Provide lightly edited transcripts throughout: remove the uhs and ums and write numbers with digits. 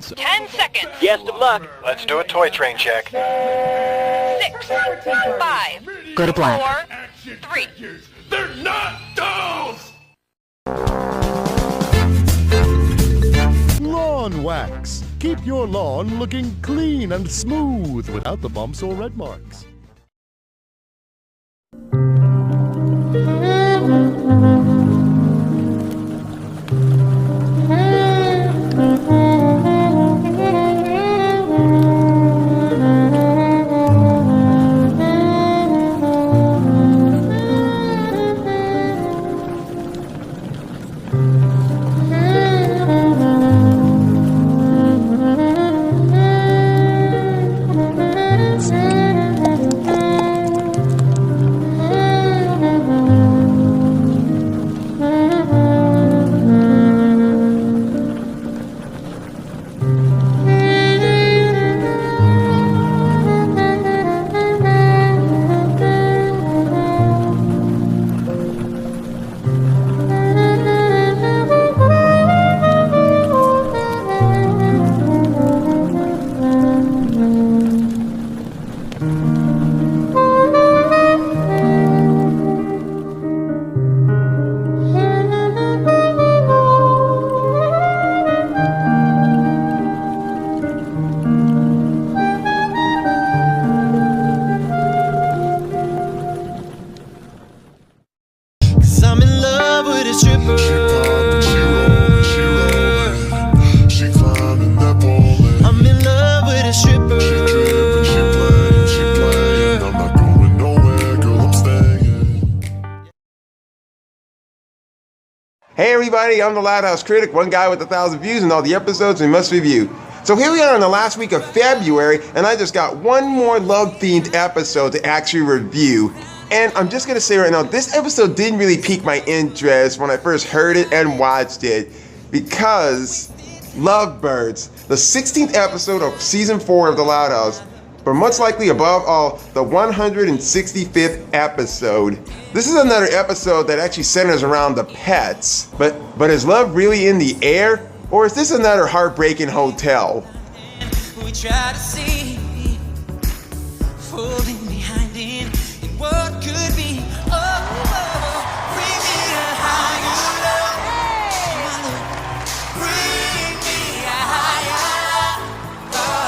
10 seconds. Guest of luck. Let's do a toy train check. 6, 5, Go to black. 4, 3. They're not dolls! Lawn wax. Keep your lawn looking clean and smooth without the bumps or red marks. I'm in love with a stripper. She climbing that pole. I'm in love with a stripper. She playing. I'm not going nowhere, girl, I'm staying. Hey everybody, I'm the Loud House Critic, one guy with 1,000 views and all the episodes we must review. So here we are in the last week of February, and I just got one more love-themed episode to actually review. And I'm just gonna say right now, this episode didn't really pique my interest when I first heard it and watched it, because Lovebirds, the 16th episode of season 4 of the Loud House, but much likely above all, the 165th episode. This is another episode that actually centers around the pets, but is love really in the air, or is this another heartbreaking hotel? We try to see, falling behind in what could be. Bring me a higher love. Bring me a higher love.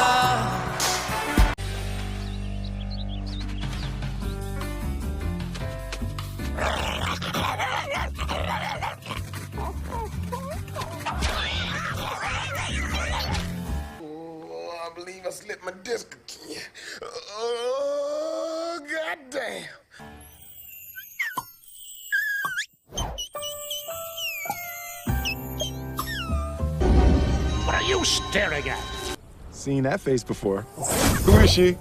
Oh, I believe I slipped my disc key. Oh, goddamn. What are you staring at? Seen that face before. Who is she?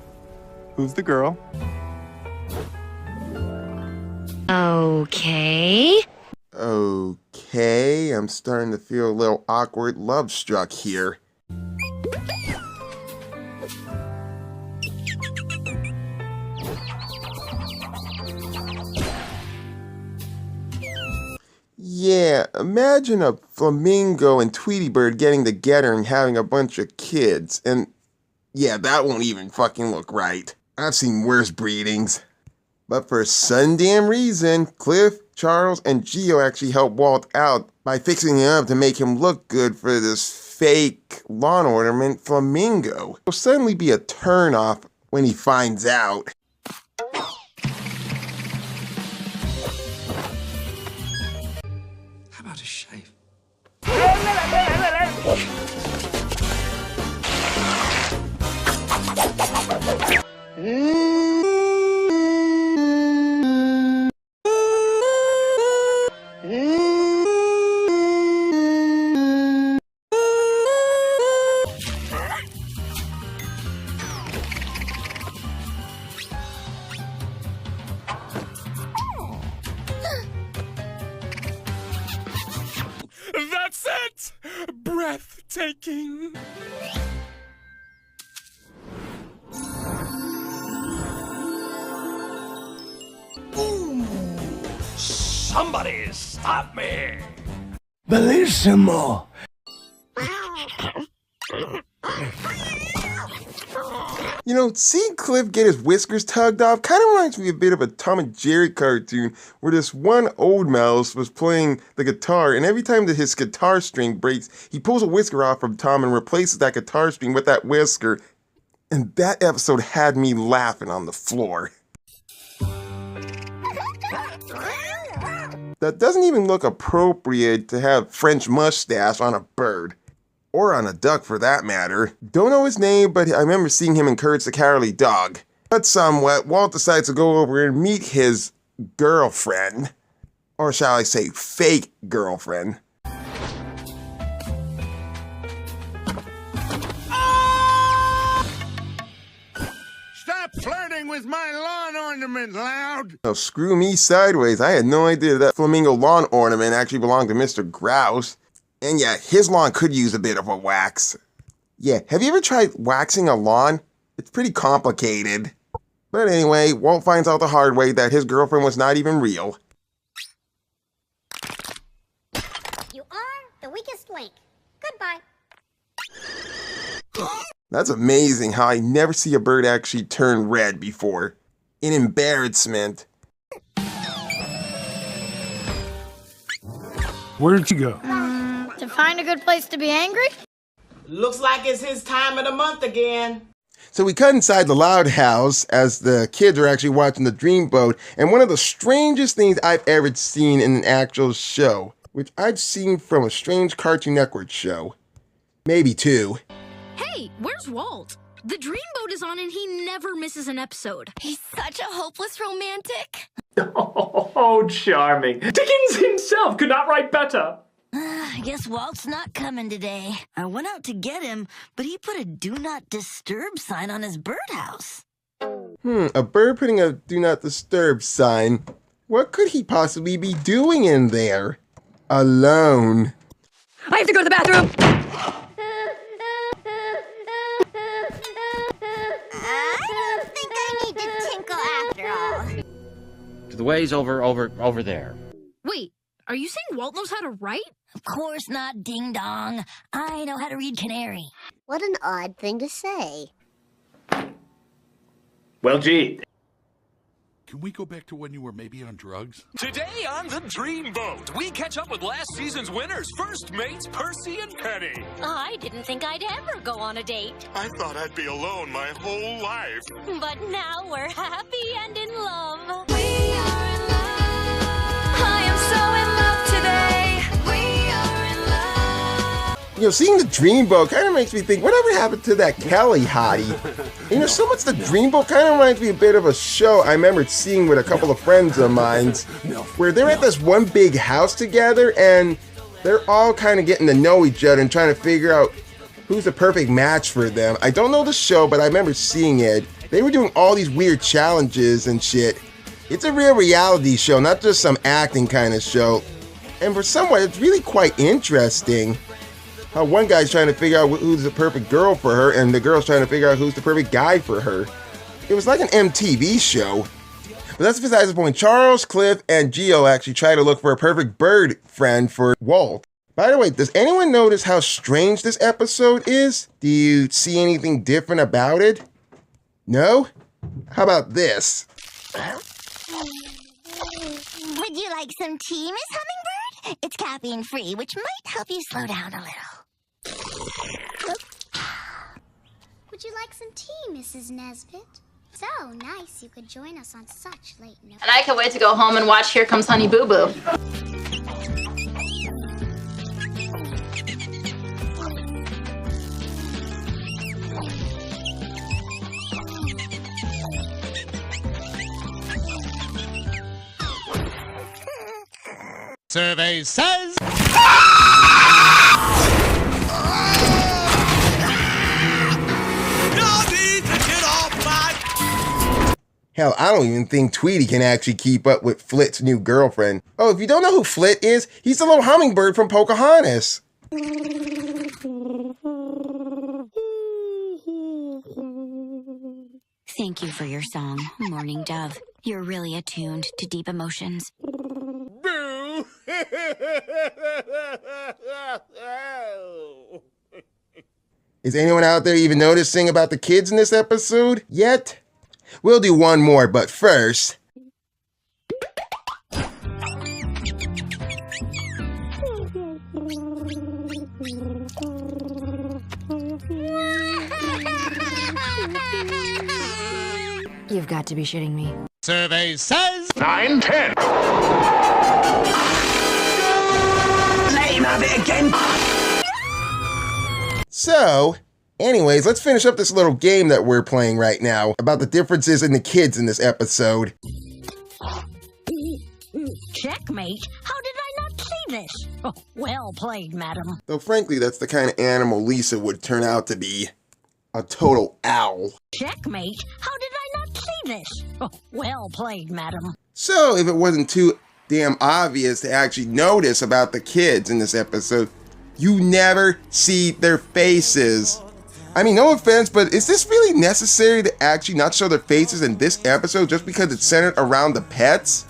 Who's the girl? Okay. Okay, I'm starting to feel a little awkward love struck here. Yeah, imagine a flamingo and Tweety Bird getting together and having a bunch of kids. And yeah, that won't even fucking look right. I've seen worse breedings. But for some damn reason, Cliff, Charles, and Gio actually helped Walt out by fixing him up to make him look good for this fake lawn ornament flamingo. It'll suddenly be a turnoff when he finds out. How about a shave? That's it! Breathtaking. Ooh! Somebody stop me! Bellissimo! You know, seeing Cliff get his whiskers tugged off kind of reminds me a bit of a Tom and Jerry cartoon where this one old mouse was playing the guitar, and every time that his guitar string breaks, he pulls a whisker off from Tom and replaces that guitar string with that whisker. And that episode had me laughing on the floor. That doesn't even look appropriate to have French mustache on a bird. Or on a duck for that matter. Don't know his name, but I remember seeing him encourage the cowardly dog. But somewhat, Walt decides to go over and meet his girlfriend. Or shall I say, fake girlfriend. Stop flirting with my lawn ornament, Loud! Now screw me sideways, I had no idea that flamingo lawn ornament actually belonged to Mr. Grouse. And yeah, his lawn could use a bit of a wax. Yeah, have you ever tried waxing a lawn? It's pretty complicated. But anyway, Walt finds out the hard way that his girlfriend was not even real. You are the weakest link. Goodbye. That's amazing how I never see a bird actually turn red before. An embarrassment. Where'd you go? To find a good place to be angry? Looks like it's his time of the month again. So we cut inside the Loud House as the kids are actually watching the Dreamboat, and one of the strangest things I've ever seen in an actual show, which I've seen from a strange Cartoon Network show. Maybe two. Hey, where's Walt? The Dreamboat is on and he never misses an episode. He's such a hopeless romantic. Oh, charming. Dickens himself could not write better. I guess Walt's not coming today. I went out to get him, but he put a do not disturb sign on his birdhouse. A bird putting a do not disturb sign. What could he possibly be doing in there? Alone. I have to go to the bathroom! I don't think I need to tinkle after all. The way's over there. Wait, are you saying Walt knows how to write? Of course not, ding dong. I know how to read canary. What an odd thing to say. Well, gee. Can we go back to when you were maybe on drugs? Today on the Dreamboat, we catch up with last season's winners, first mates Percy and Penny. I didn't think I'd ever go on a date. I thought I'd be alone my whole life. But now we're happy and in love. We are in love. I am so in love today. We are in love. You know, seeing the Dreamboat kind of makes me think, whatever happened to that Kelly hottie? You know, so much the Dreamboat kind of reminds me a bit of a show I remember seeing with a couple of friends of mine, where they're at this one big house together, and they're all kind of getting to know each other and trying to figure out who's the perfect match for them. I don't know the show, but I remember seeing it. They were doing all these weird challenges and shit. It's a real reality show, not just some acting kind of show. And for someone, it's really quite interesting. How one guy's trying to figure out who's the perfect girl for her, and the girl's trying to figure out who's the perfect guy for her. It was like an MTV show. But that's besides the point. Charles, Cliff, and Geo actually try to look for a perfect bird friend for Walt. By the way, does anyone notice how strange this episode is? Do you see anything different about it? No? How about this? Would you like some tea, Miss Hummingbird? It's caffeine-free, which might help you slow down a little. Would you like some tea, Mrs. Nesbit? So nice you could join us on such late notice. And I can't wait to go home and watch Here Comes Honey Boo Boo. Survey says... Hell, I don't even think Tweety can actually keep up with Flit's new girlfriend. Oh, if you don't know who Flit is, he's the little hummingbird from Pocahontas. Thank you for your song, Morning Dove. You're really attuned to deep emotions. Boo! Is anyone out there even noticing about the kids in this episode yet? We'll do one more, but first... You've got to be shitting me. Survey says 9, 10. Name of it again. So, anyways, let's finish up this little game that we're playing right now about the differences in the kids in this episode. Checkmate? How did I not see this? Oh, well played, madam. Though frankly, that's the kind of animal Lisa would turn out to be. A total owl. Checkmate? How did I not see this? Oh, well played, madam. So, if it wasn't too damn obvious to actually notice about the kids in this episode, you never see their faces. I mean, no offense, but is this really necessary to actually not show their faces in this episode just because it's centered around the pets?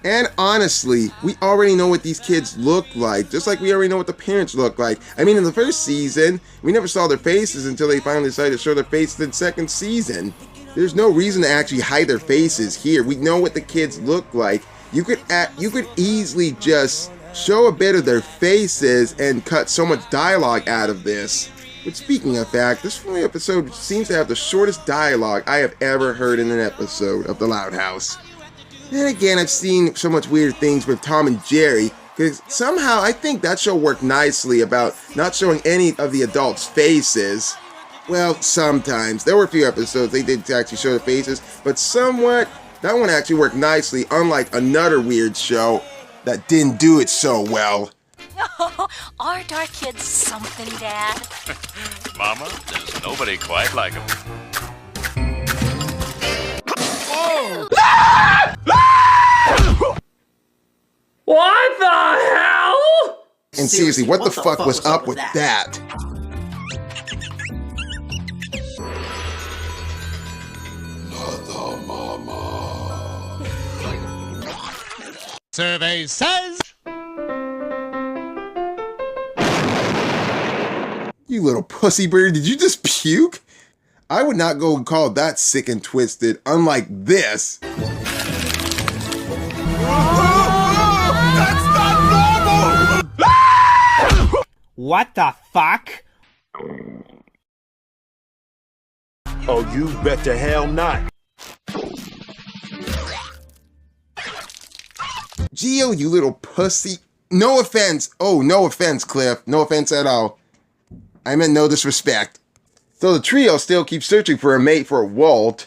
And honestly, we already know what these kids look like, just like we already know what the parents look like. I mean, in the first season, we never saw their faces until they finally decided to show their faces in the second season. There's no reason to actually hide their faces here. We know what the kids look like. You could easily just show a bit of their faces and cut so much dialogue out of this. But speaking of fact, this episode seems to have the shortest dialogue I have ever heard in an episode of The Loud House. Then again, I've seen so much weird things with Tom and Jerry, because somehow I think that show worked nicely about not showing any of the adults' faces. Well, sometimes. There were a few episodes they did actually show the faces, but somewhat, that one actually worked nicely, unlike another weird show that didn't do it so well. Oh, aren't our kids something, Dad? Mama, there's nobody quite like him. What the hell? And seriously, what the fuck was up with that? Survey says You little pussy bird, did you just puke? I would not go and call that sick and twisted, unlike this. That's not normal! What the fuck? Oh, you bet the hell not. Gio, you little pussy. No offense. Oh, no offense, Cliff. No offense at all. I meant no disrespect. So the trio still keeps searching for a mate for Walt.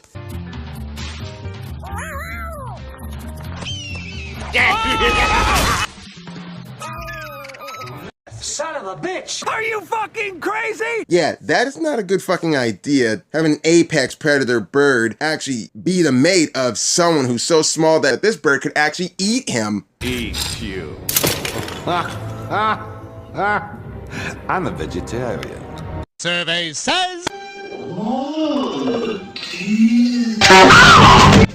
Son of a bitch! Are you fucking crazy? Yeah, that is not a good fucking idea. Having an apex predator bird actually be the mate of someone who's so small that this bird could actually eat him. Eat you. I'm a vegetarian. survey says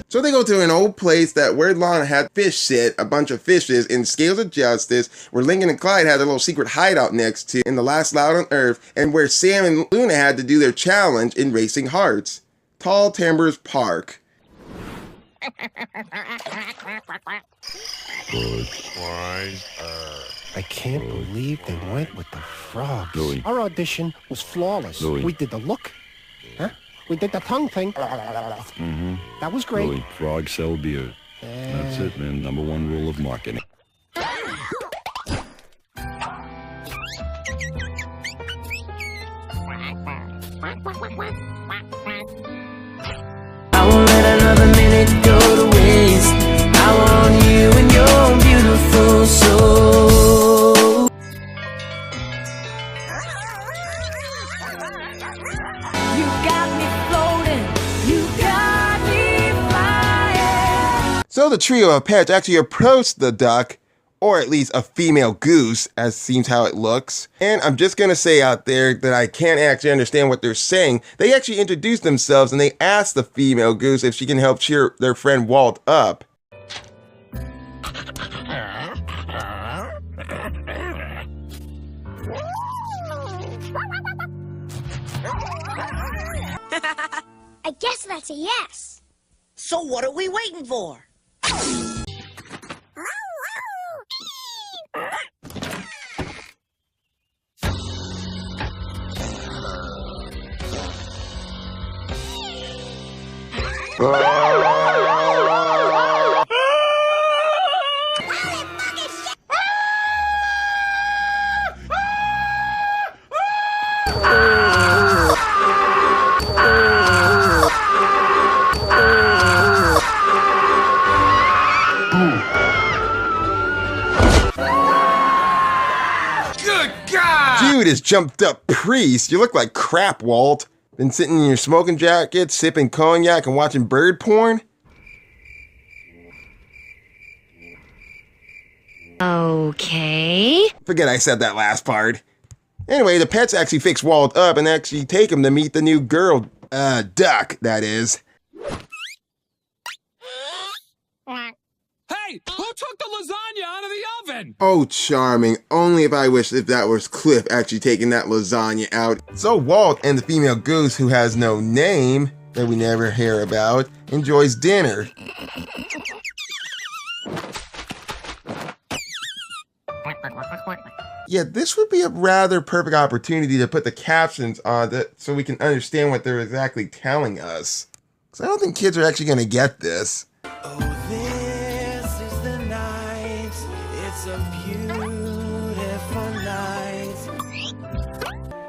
So they go to an old place that where Lana had fish sit, a bunch of fishes, in Scales of Justice, where Lincoln and Clyde had a little secret hideout next to in the last Loud on Earth, and where Sam and Luna had to do their challenge in Racing Hearts. Tall Timbers Park. I can't believe they went with the frogs. Louis. Our audition was flawless. Louis. We did the look. Huh? We did the tongue thing. Mm-hmm. That was great. Louis, frogs sell beer. That's it, man. Number one rule of marketing. I won't let another minute go to waste. I want you and your beautiful soul. You got me floating. You got me flying. So the trio of pets actually approached the duck, or at least a female goose, as seems how it looks. And I'm just gonna say out there that I can't actually understand what they're saying. They actually introduced themselves and they asked the female goose if she can help cheer their friend Walt up. I guess that's a yes. So what are we waiting for? Judas jumped up priest. You look like crap, Walt. Been sitting in your smoking jacket, sipping cognac and watching bird porn? Okay. Forget I said that last part. Anyway, the pets actually fix Walt up and actually take him to meet the new girl, duck, that is. Hey, who took the lasagna out of the oven? Oh, charming. Only if I wished if that was Cliff actually taking that lasagna out. So Walt and the female Goose, who has no name, that we never hear about, enjoys dinner. Yeah, this would be a rather perfect opportunity to put the captions on that so we can understand what they're exactly telling us. Because I don't think kids are actually going to get this.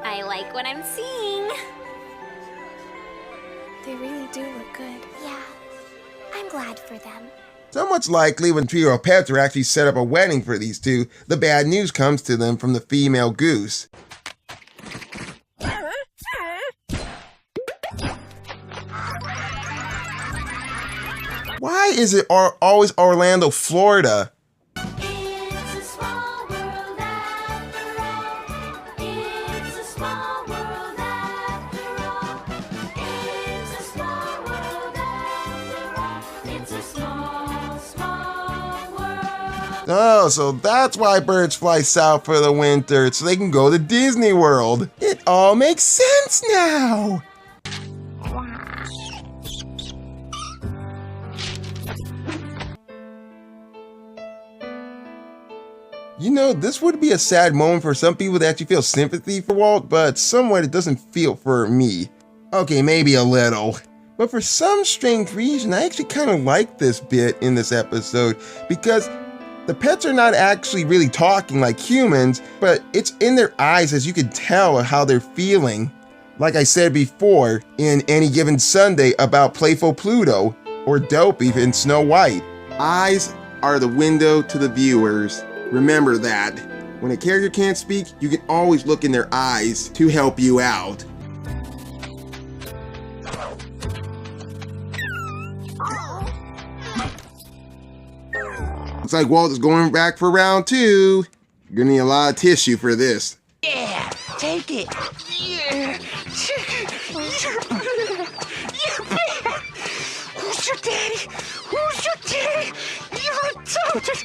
I like what I'm seeing. They really do look good. Yeah, I'm glad for them. So much likely when trio of pets are actually set up a wedding for these two, the bad news comes to them from the female Goose. Why is it always Orlando, Florida? Oh, so that's why birds fly south for the winter, so they can go to Disney World. It all makes sense now! You know, this would be a sad moment for some people that actually feel sympathy for Walt, but somewhat it doesn't feel for me. Okay, maybe a little. But for some strange reason, I actually kind of like this bit in this episode, because the pets are not actually really talking like humans, but it's in their eyes as you can tell how they're feeling. Like I said before, in Any Given Sunday about Playful Pluto, or Dopey in Snow White. Eyes are the window to the viewers. Remember that. When a character can't speak, you can always look in their eyes to help you out. Looks like Walt is going back for round 2. You're gonna need a lot of tissue for this. Yeah, take it. Yeah, you're bad. Who's your daddy? Who's your daddy? You're adopted.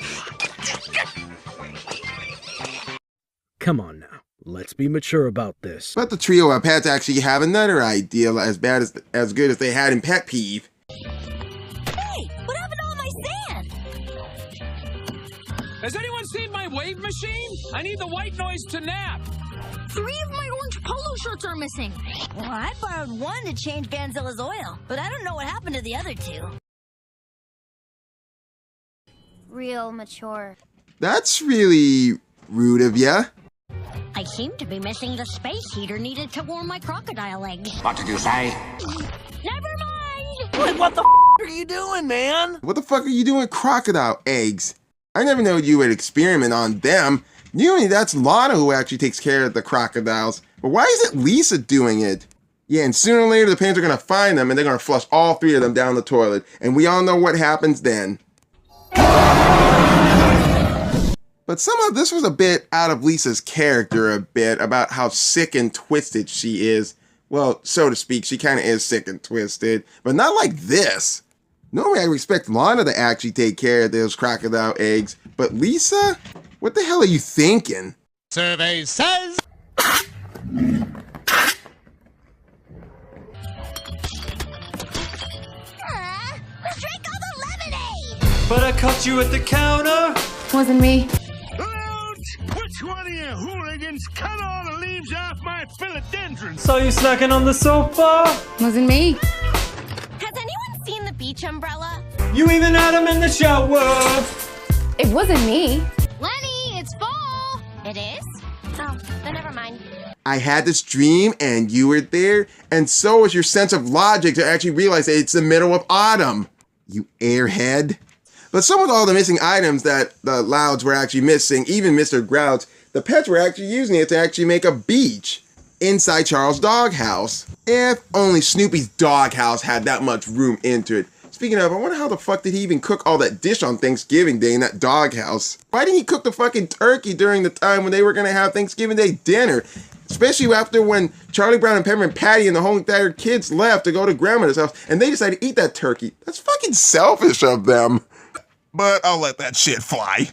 Come on now, let's be mature about this. But the trio of pets actually have another idea as good as they had in Pet Peeve. Hey, what happened to all my sand? Has anyone seen my wave machine? I need the white noise to nap. 3 of my orange polo shirts are missing. Well, I borrowed one to change Vanzilla's oil, but I don't know what happened to the other 2. Real mature. That's really rude of ya. I seem to be missing the space heater needed to warm my crocodile eggs. What did you say? Never mind! Wait, what the are you doing, man? What the fuck are you doing with crocodile eggs? I never knew you would experiment on them. Usually that's Lana who actually takes care of the crocodiles. But why is it Lisa doing it? Yeah, and sooner or later the parents are gonna find them and they're gonna flush all 3 of them down the toilet. And we all know what happens then. But somehow this was a bit out of Lisa's character a bit about how sick and twisted she is. Well, so to speak, she kind of is sick and twisted, but not like this. Normally I expect Lana to actually take care of those crocodile eggs, but Lisa? What the hell are you thinking? Survey says... but I caught you at the counter. Wasn't me. Loud! Which one of you hooligans cut all the leaves off my philodendron? Saw you snacking on the sofa. Wasn't me. Has anyone seen the beach umbrella? You even had him in the shower. It wasn't me. Lenny, it's fall. It is? Oh, then never mind. I had this dream and you were there, and so was your sense of logic to actually realize that it's the middle of autumn. You airhead. But some of all the missing items that the Louds were actually missing, even Mr. Grouch, the pets were actually using it to actually make a beach inside Charles' doghouse. If only Snoopy's doghouse had that much room into it. Speaking of, I wonder how the fuck did he even cook all that dish on Thanksgiving Day in that doghouse? Why didn't he cook the fucking turkey during the time when they were gonna have Thanksgiving Day dinner? Especially after when Charlie Brown and Peppermint Patty and the whole entire kids left to go to grandmother's house and they decided to eat that turkey. That's fucking selfish of them. But I'll let that shit fly.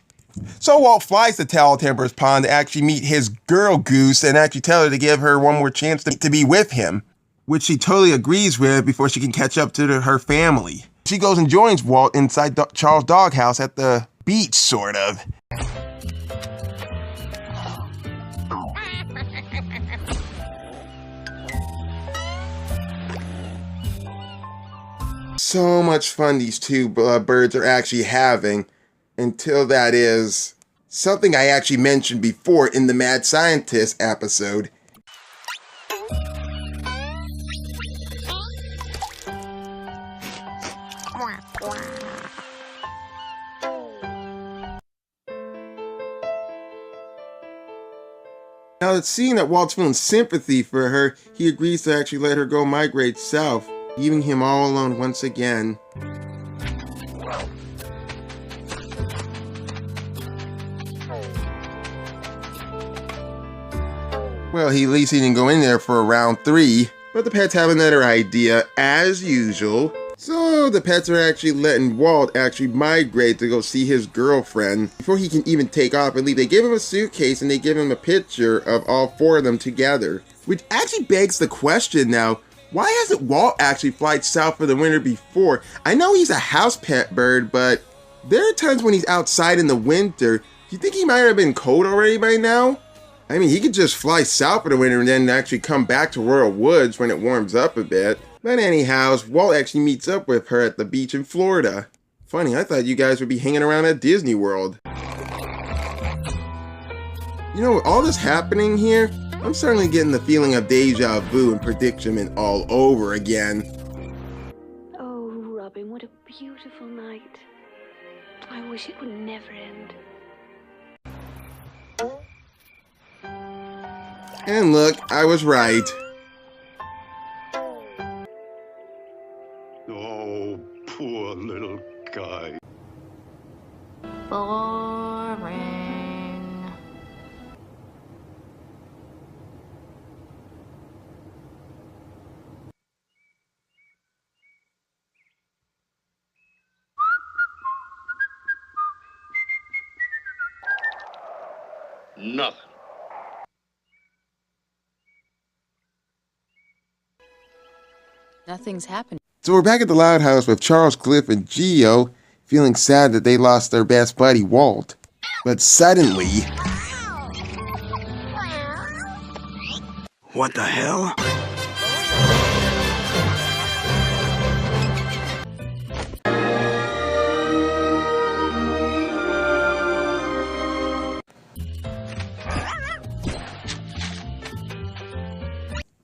So Walt flies to Temper's Pond to actually meet his girl Goose and actually tell her to give her one more chance to be with him, which she totally agrees with before she can catch up to her family. She goes and joins Walt inside Charles' doghouse at the beach, sort of. So much fun these two birds are actually having, until that is something I actually mentioned before in the Mad Scientist episode. Now that seeing that Walt's feeling sympathy for her, he agrees to actually let her go migrate south, leaving him all alone once again. Well, at least he didn't go in there for round 3, but the pets have another idea, as usual. So the pets are actually letting Walt actually migrate to go see his girlfriend before he can even take off and leave. They give him a suitcase and they give him a picture of all 4 of them together. Which actually begs the question now, why hasn't Walt actually flied south for the winter before? I know he's a house pet bird, but there are times when he's outside in the winter. Do you think he might have been cold already by now? I mean, he could just fly south for the winter and then actually come back to Royal Woods when it warms up a bit. But anyhow, Walt actually meets up with her at the beach in Florida. Funny, I thought you guys would be hanging around at Disney World. You know, with all this happening here, I'm certainly getting the feeling of deja vu and predicament all over again. Oh, Robin, what a beautiful night. I wish it would never end. And look, I was right. Oh, poor little guy. Boring. Nothing. Nothing's happened. So we're back at the Loud House with Charles, Cliff, and Geo, feeling sad that they lost their best buddy, Walt. But suddenly... What the hell?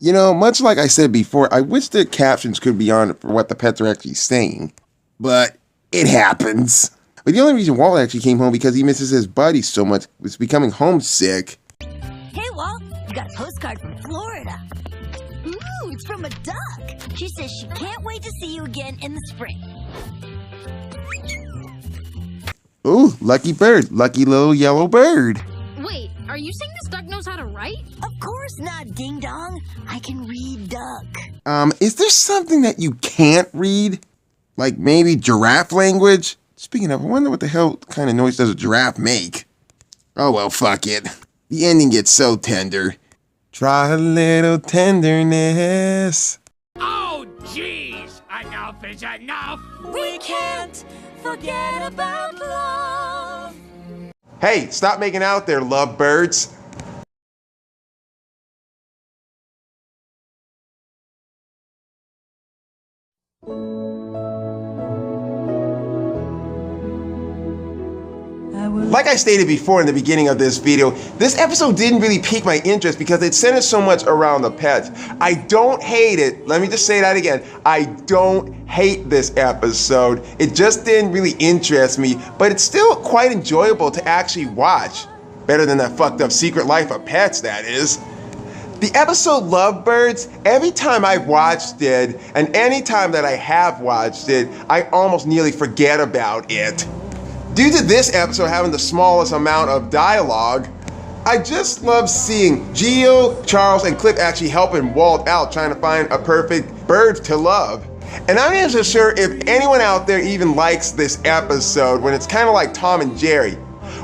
You know, much like I said before, I wish the captions could be on for what the pets are actually saying. But it happens. But the only reason Walt actually came home because he misses his buddy so much was becoming homesick. Hey, Walt, you got a postcard from Florida. Ooh, it's from a duck. She says she can't wait to see you again in the spring. Ooh, lucky bird. Lucky little yellow bird. Wait, are you saying this duck knows how to write? Of course not, ding dong. I can read duck. Is there something that you can't read? Like maybe giraffe language? Speaking of, I wonder what the hell kind of noise does a giraffe make? Oh well, fuck it. The ending gets so tender. Try a little tenderness. Oh, Jeez, enough is enough. We can't forget about love. Hey, stop making out there, lovebirds. Like I stated before in the beginning of this video, this episode didn't really pique my interest because it centered so much around the pets. I don't hate it. Let me just say that again. I don't hate this episode. It just didn't really interest me, but it's still quite enjoyable to actually watch. Better than that fucked up Secret Life of Pets, that is. The episode Lovebirds, every time I've watched it, and any time that I have watched it, I almost nearly forget about it. Due to this episode having the smallest amount of dialogue, I just love seeing Geo, Charles, and Clip actually helping Walt out trying to find a perfect bird to love. And I'm not so sure if anyone out there even likes this episode when it's kind of like Tom and Jerry.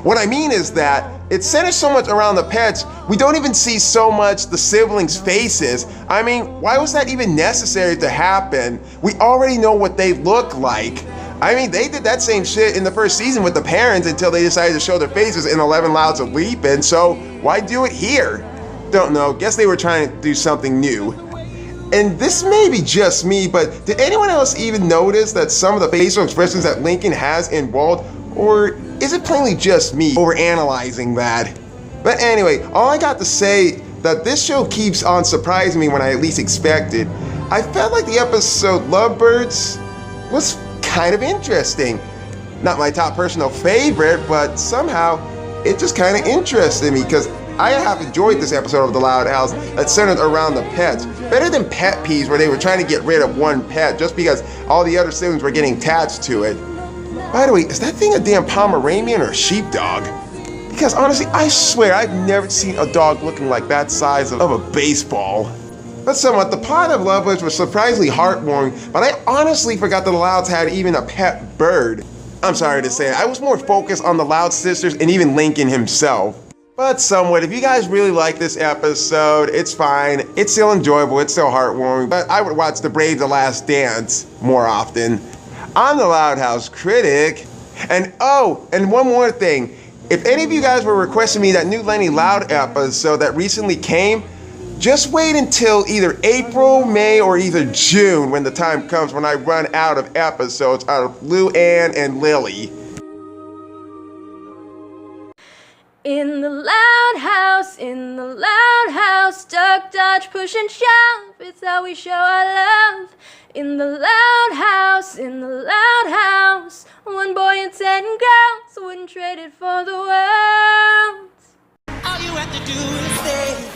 What I mean is that it centers so much around the pets, we don't even see so much the siblings' faces. I mean, why was that even necessary to happen? We already know what they look like. I mean, they did that same shit in the first season with the parents until they decided to show their faces in 11 Louds of Leapin', so why do it here? Don't know, guess they were trying to do something new. And this may be just me, but did anyone else even notice that some of the facial expressions that Lincoln has in Walt, or is it plainly just me overanalyzing that? But anyway, all I got to say that this show keeps on surprising me when I at least expected. I felt like the episode Lovebirds was kind of interesting. Not my top personal favorite, but somehow it just kind of interested me because I have enjoyed this episode of The Loud House that centered around the pets. Better than Pet Peeves where they were trying to get rid of one pet just because all the other siblings were getting attached to it. By the way, is that thing a damn Pomeranian or a sheepdog? Because honestly, I swear I've never seen a dog looking like that size of a baseball. But somewhat, the plot of Lovebirds was surprisingly heartwarming, but I honestly forgot that the Louds had even a pet bird. I'm sorry to say, I was more focused on the Loud sisters and even Lincoln himself. But somewhat, if you guys really like this episode, it's fine. It's still enjoyable, it's still heartwarming, but I would watch The Brave The Last Dance more often. I'm the Loud House Critic. And oh, and one more thing. If any of you guys were requesting me that new Lenny Loud episode that recently came, just wait until either April, May, or either June when the time comes when I run out of episodes out of Lou Ann and Lily. In the loud house, duck, dodge, push and shove. It's how we show our love. In the loud house, one boy and 10 girls wouldn't trade it for the world. All you have to do is stay.